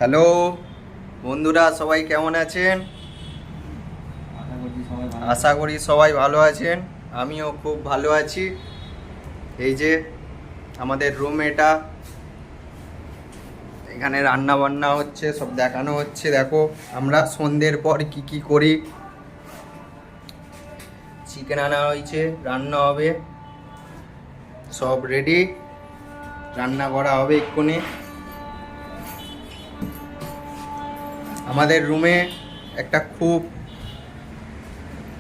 Hello বন্ধুরা, সবাই কেমন আছেন? আশা করি সবাই ভালো আছেন। আমিও খুব ভালো আছি। এই যে আমাদের রুম, এটা এখানে রান্না বান্না হচ্ছে, সব দেখানো হচ্ছে। দেখো আমরা সন্ধ্যের পর কি কি করি। চিকেন আনা হয়েছে, রান্না হবে, সব রেডি, রান্না করা হবে এক্ষুনি। আমাদের রুমে একটা খুব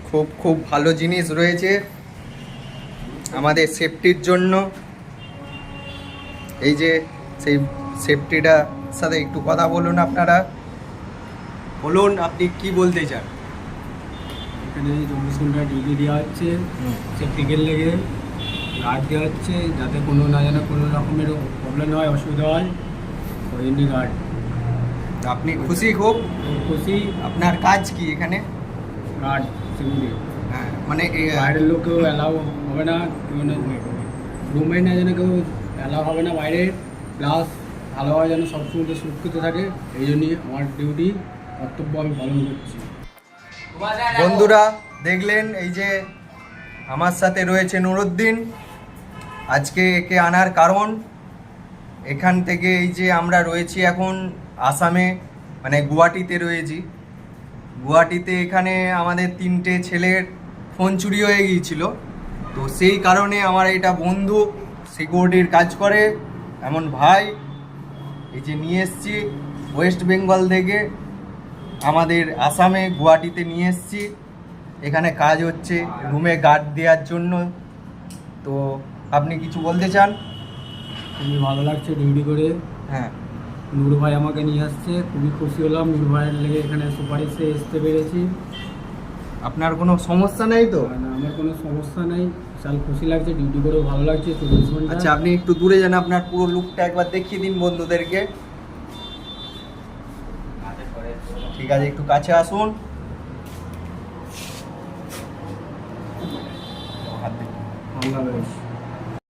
খুব খুব ভালো জিনিস রয়েছে আমাদের সেফটির জন্য। এই যে সেই সেফটিটার সাথে একটু কথা বলুন আপনারা। বলুন আপনি কি বলতে চান। এখানে 24 ঘন্টা ডিউটি দেওয়া হচ্ছে, সেফটিকের লেগে গার্ড দেওয়া হচ্ছে, যাতে কোনো না যেন কোনো রকমের প্রবলেম হয়, অসুবিধা হয়, ওই জন্যই গার্ড। আপনি খুশি? খুব খুশি। আপনার কাজ কি এখানে? Guard security. হ্যাঁ, মানে বাইরের লোক কেউ অ্যালাউ হবে না, রুমে না যেন কেউ অ্যালাউ হবে না বাইরে, প্লাস ভালোভাবে যেন সবসময় সুরক্ষিত থাকে, এই জন্যই আমার ডিউটি কর্তব্য আমি পালন করছি। বন্ধুরা দেখলেন, এই যে আমার সাথে রয়েছে নুরুদ্দিন। আজকে একে আনার কারণ, এখান থেকে এই যে আমরা রয়েছি এখন আসামে, মানে গুয়াহাটিতে রয়েছি। গুয়াহাটিতে এখানে আমাদের 3টে ছেলের ফোন চুরি হয়ে গিয়েছিল। তো সেই কারণে আমার এটা বন্ধু সিকিউরিটির কাজ করে এমন ভাই, এই যে নিয়ে এসছি ওয়েস্ট বেঙ্গল থেকে আমাদের আসামে গুয়াহাটিতে নিয়ে এসছি। এখানে কাজ হচ্ছে রুমে গার্ড দেওয়ার জন্য। তো আপনি কিছু বলতে চান? খুবই ভালো লাগছে ডিউটি করে। হ্যাঁ, নূর ভাই আমাকে নিয়ে আসছে, খুবই খুশি হলাম। নূর ভাইয়ের লেগে এখানে সুপারিশে আসতে পেরেছি। আপনার কোনো সমস্যা নেই তো? না, আমার কোনো সমস্যা নেই, বিশাল খুশি লাগছে, ডিউটি করেও ভালো লাগছে। 24 ঘন্টা। আচ্ছা, আপনি একটু দূরে যান, আপনার পুরো লুকটা একবার দেখিয়ে দিন বন্ধুদেরকে। ঠিক আছে, একটু কাছে আসুন। বাংলাদেশ।